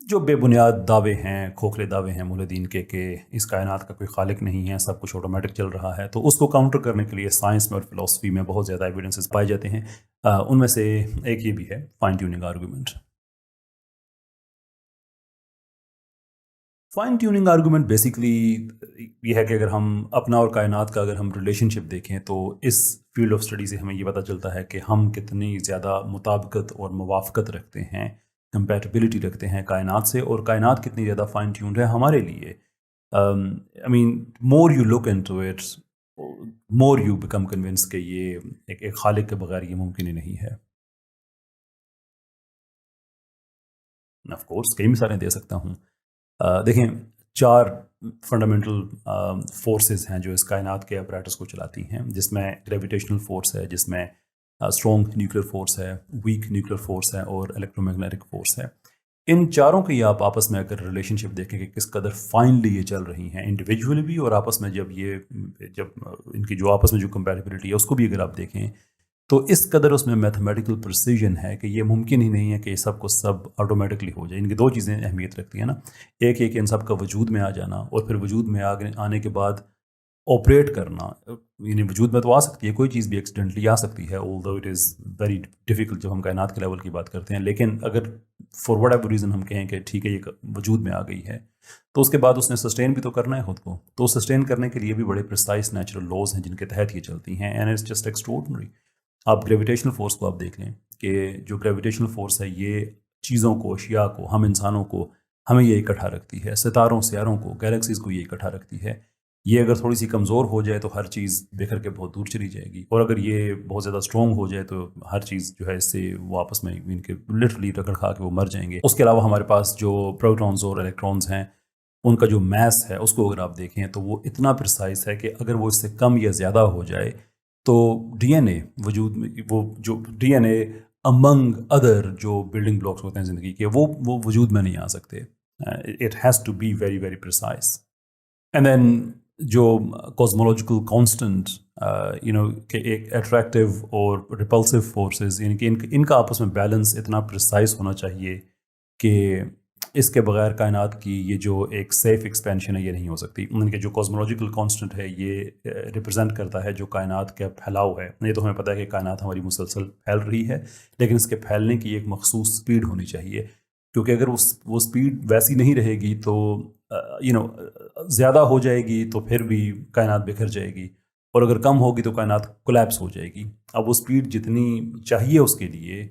جو بے بنیاد دعوے ہیں، کھوکھلے دعوے ہیں مولدین کے کہ اس کائنات کا کوئی خالق نہیں ہے، سب کچھ آٹومیٹک چل رہا ہے، تو اس کو کاؤنٹر کرنے کے لیے سائنس میں اور فلاسفی میں بہت زیادہ ایویڈنسز پائے جاتے ہیں۔ ان میں سے ایک یہ بھی ہے fine tuning argument. Fine tuning argument basically یہ ہے کہ اگر ہم اپنا اور کائنات کا اگر ہم ریلیشن شپ دیکھیں تو اس فیلڈ آف اسٹڈی سے ہمیں یہ پتہ چلتا ہے کہ ہم کتنی زیادہ مطابقت اور موافقت رکھتے ہیں، کمپیٹیبلٹی رکھتے ہیں کائنات سے، اور کائنات کتنی زیادہ فائن ٹیونڈ ہے ہمارے لیے۔ I mean more you look into it, more you become convince کہ یہ ایک خالق کے بغیر یہ ممکن ہی نہیں ہے۔ آف کورس کئی مثالیں دے سکتا ہوں۔ دیکھیں، چار فنڈامنٹل فورسز ہیں جو اس کائنات کے اپریٹس کو چلاتی ہیں، جس میں گریویٹیشنل فورس ہے، جس میں اسٹرانگ نیوکلیر فورس ہے، ویک نیوکلیر فورس ہے، اور الیکٹرو میگنیٹک فورس ہے۔ ان چاروں کی آپ آپس میں اگر ریلیشن شپ دیکھیں کہ کس قدر فائنلی یہ چل رہی ہیں انڈیویجولی بھی، اور آپس میں جب ان کی جو آپس میں جو کمپیٹیبلٹی ہے اس کو بھی اگر آپ دیکھیں، تو اس قدر اس میں میتھمیٹیکل پرسیجن ہے کہ یہ ممکن ہی نہیں ہے کہ یہ سب کو سب آٹومیٹکلی ہو جائے۔ ان کی دو چیزیں اہمیت رکھتی ہیں نا، ایک یہ کہ ان سب کا وجود میں آ جانا، اور پھر وجود میں آنے کے بعد آپریٹ کرنا۔ یعنی وجود میں تو آ سکتی ہے، کوئی چیز بھی ایکسیڈنٹلی آ سکتی ہے، although it is very difficult جب ہم کائنات کے لیول کی بات کرتے ہیں، لیکن اگر فار وٹ ایور ریزن ہم کہیں کہ ٹھیک ہے یہ وجود میں آ گئی ہے، تو اس کے بعد اس نے سسٹین بھی تو کرنا ہے خود کو، تو سسٹین کرنے کے لیے بھی بڑے پرسائز نیچرل لاز ہیں جن کے تحت یہ چلتی ہیں، اینڈ اٹس جسٹ ایکسٹراڈنری۔ آپ گریویٹیشنل فورس کو آپ دیکھ لیں کہ جو گریویٹیشنل فورس ہے یہ چیزوں کو، اشیاء کو، ہم انسانوں کو، ہمیں یہ اکٹھا رکھتی ہے، ستاروں سیاروں کو، گیلیکسیز کو یہ اکٹھا رکھتی ہے۔ یہ اگر تھوڑی سی کمزور ہو جائے تو ہر چیز بکھر کے بہت دور چلی جائے گی، اور اگر یہ بہت زیادہ اسٹرانگ ہو جائے تو ہر چیز جو ہے اس سے وہ آپس میں ان کے لٹرلی رگڑ کھا کے وہ مر جائیں گے۔ اس کے علاوہ ہمارے پاس جو پروٹونز اور الیکٹرانز ہیں، ان کا جو میس ہے اس کو اگر آپ دیکھیں تو وہ اتنا پرسائز ہے کہ اگر وہ اس سے کم یا زیادہ ہو جائے تو ڈی این اے وجود میں، وہ جو ڈی این اے امنگ ادر جو بلڈنگ بلاکس ہوتے ہیں زندگی کے، وہ وجود میں نہیں آ سکتے۔ It has to be very very precise. And then جو کازمولوجیکل کانسٹنٹ، کہ ایک اٹریکٹیو اور ریپلسو فورسز، یعنی کہ ان کا آپس میں بیلنس اتنا پرسائز ہونا چاہیے کہ اس کے بغیر کائنات کی یہ جو ایک سیف ایکسپینشن ہے یہ نہیں ہو سکتی۔ ان کے جو کازمولوجیکل کانسٹنٹ ہے یہ ریپرزینٹ کرتا ہے جو کائنات کا پھیلاؤ ہے۔ یہ تو ہمیں پتہ ہے کہ کائنات ہماری مسلسل پھیل رہی ہے، لیکن اس کے پھیلنے کی ایک مخصوص سپیڈ ہونی چاہیے، کیونکہ اگر وہ سپیڈ ویسی نہیں رہے گی تو زیادہ ہو جائے گی تو پھر بھی کائنات بکھر جائے گی، اور اگر کم ہوگی تو کائنات کولیپس ہو جائے گی۔ اب وہ سپیڈ جتنی چاہیے اس کے لیے،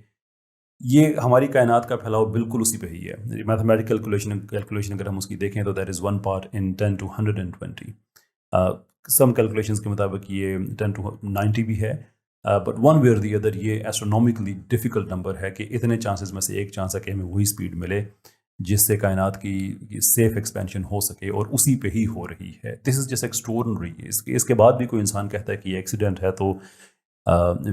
یہ ہماری کائنات کا پھیلاؤ بالکل اسی پہ ہی ہے۔ میتھمیٹیکل کیلکولیشن اگر ہم اس کی دیکھیں تو that is 1 part in 10 to 120۔ Some calculations کے مطابق یہ 10 to 90 بھی ہے، بٹ ون وے اور دی ادر یہ ایسٹرونومیکلی ڈیفیکلٹ نمبر ہے کہ اتنے چانسز میں سے ایک چانس ہے کہ ہمیں وہی سپیڈ ملے جس سے کائنات کی سیف ایکسپینشن ہو سکے، اور اسی پہ ہی ہو رہی ہے۔ دس از جسٹ ایکسٹراڈنری۔ اس کے بعد بھی کوئی انسان کہتا ہے کہ یہ ایکسیڈنٹ ہے تو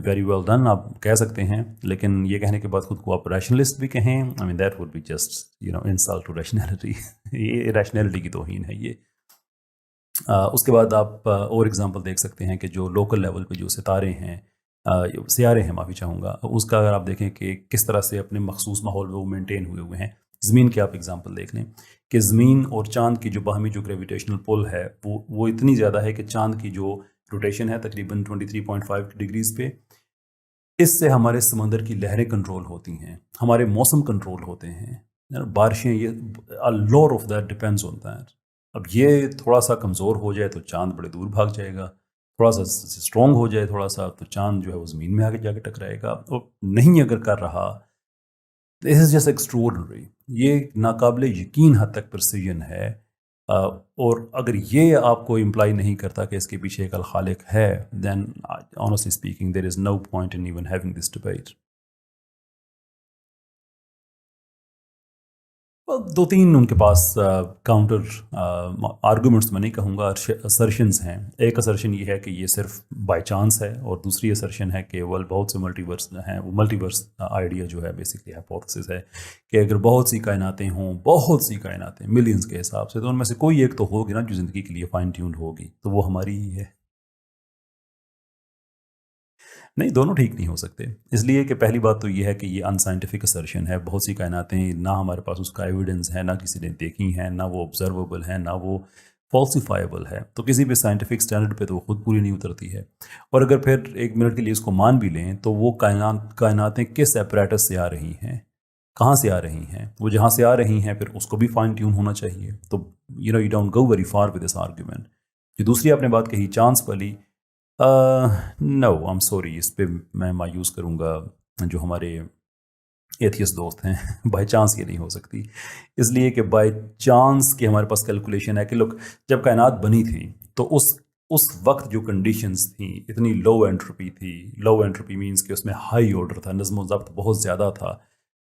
ویری ویل ڈن، آپ کہہ سکتے ہیں، لیکن یہ کہنے کے بعد خود کو آپ ریشنلسٹ بھی کہیں، I mean that would be just insult to rationality. یہ ریشنلٹی کی توہین ہے یہ۔ اس کے بعد آپ اور ایگزامپل دیکھ سکتے ہیں کہ جو لوکل لیول پہ جو ستارے ہیں، سیارے ہیں، معافی چاہوں گا، اس کا اگر آپ دیکھیں کہ کس طرح سے اپنے مخصوص ماحول میں وہ مینٹین ہوئے ہیں۔ زمین کی آپ ایگزامپل دیکھ لیں کہ زمین اور چاند کی جو باہمی جو گریویٹیشنل پل ہے وہ اتنی زیادہ ہے کہ چاند کی جو روٹیشن ہے تقریباً 23.5 ڈگریز پہ، اس سے ہمارے سمندر کی لہریں کنٹرول ہوتی ہیں، ہمارے موسم کنٹرول ہوتے ہیں، بارشیں، یہ lower of that depends on that. اب یہ تھوڑا سا کمزور ہو جائے تو چاند بڑے دور بھاگ جائے گا، تھوڑا سا اسٹرانگ ہو جائے تھوڑا سا تو چاند جو ہے وہ زمین میں آگے جا کے ٹکرائے گا، اور نہیں اگر کر رہا، دس از جسٹ ایکسٹراڈنری۔ یہ ناقابل یقین حد تک پرسیجن ہے، اور اگر یہ آپ کو امپلائی نہیں کرتا کہ اس کے پیچھے ایک الخالق ہے، دین honestly speaking there is no point in even having this debate۔ دو تین ان کے پاس کاؤنٹر آرگومنٹس میں نہیں کہوں گا، اسرشنز ہیں۔ ایک اسرشن یہ ہے کہ یہ صرف بائی چانس ہے، اور دوسری اسرشن ہے کہ بہت سے ملٹی ورس ہیں۔ وہ ملٹی ورس آئیڈیا جو ہے بیسکلی ہائپوتھسس ہے کہ اگر بہت سی کائناتیں ہوں، بہت سی کائناتیں ملینز کے حساب سے، تو ان میں سے کوئی ایک تو ہوگی نا جو زندگی کے لیے فائن ٹیونڈ ہوگی، تو وہ ہماری ہی ہے۔ نہیں، دونوں ٹھیک نہیں ہو سکتے، اس لیے کہ پہلی بات تو یہ ہے کہ یہ انسائنٹیفک اسرشن ہے. بہت سی کائناتیں نہ ہمارے پاس اس کا ایویڈنس ہے، نہ کسی نے دیکھی ہیں، نہ وہ آبزرویبل ہے، نہ وہ فالسیفائبل ہے. تو کسی بھی سائنٹیفک اسٹینڈرڈ پہ تو وہ خود پوری نہیں اترتی ہے. اور اگر پھر ایک منٹ کے لیے اس کو مان بھی لیں تو وہ کائناتیں کس ایپریٹس سے آ رہی ہیں، کہاں سے آ رہی ہیں؟ وہ جہاں سے آ رہی ہیں پھر اس کو بھی فائن ٹیون ہونا چاہیے. تو you don't go very for with this argument. جو دوسری آپ نے بات کہی چانس والی، نو ایم سوری، اس پہ میں مایوس کروں گا جو ہمارے ایتھیس دوست ہیں. بائی چانس یہ نہیں ہو سکتی، اس لیے کہ بائی چانس کہ ہمارے پاس کیلکولیشن ہے کہ لوگ جب کائنات بنی تھی تو اس وقت جو کنڈیشنز تھیں اتنی لو انٹروپی تھی. لو انٹروپی مینس کہ اس میں ہائی آرڈر تھا، نظم و ضبط بہت زیادہ تھا،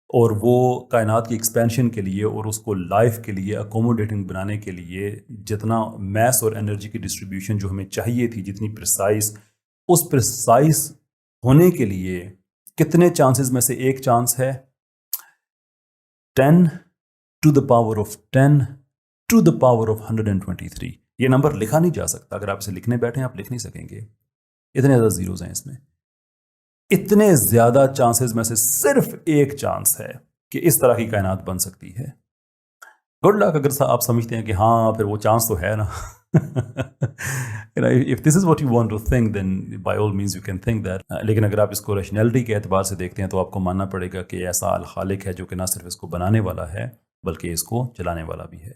اور وہ کائنات کی ایکسپینشن کے لیے اور اس کو لائف کے لیے اکوموڈیٹنگ بنانے کے لیے جتنا میس اور انرجی کی ڈسٹریبیوشن جو ہمیں چاہیے تھی، جتنی پریسائز، اس پریسائز ہونے کے لیے کتنے چانسز میں سے ایک چانس ہے 10 to the power of 10 to the power of 123. یہ نمبر لکھا نہیں جا سکتا، اگر آپ اسے لکھنے بیٹھیں آپ لکھ نہیں سکیں گے، اتنے زیادہ زیروز ہیں اس میں. اتنے زیادہ چانسز میں سے صرف ایک چانس ہے کہ اس طرح کی کائنات بن سکتی ہے. گڈ لک اگر آپ سمجھتے ہیں کہ ہاں پھر وہ چانس تو ہے نا. If this is what you want to think, then by all means you can think that. لیکن اگر آپ اس کو ریشنلٹی کے اعتبار سے دیکھتے ہیں تو آپ کو ماننا پڑے گا کہ ایسا الخالق ہے جو کہ نہ صرف اس کو بنانے والا ہے بلکہ اس کو چلانے والا بھی ہے.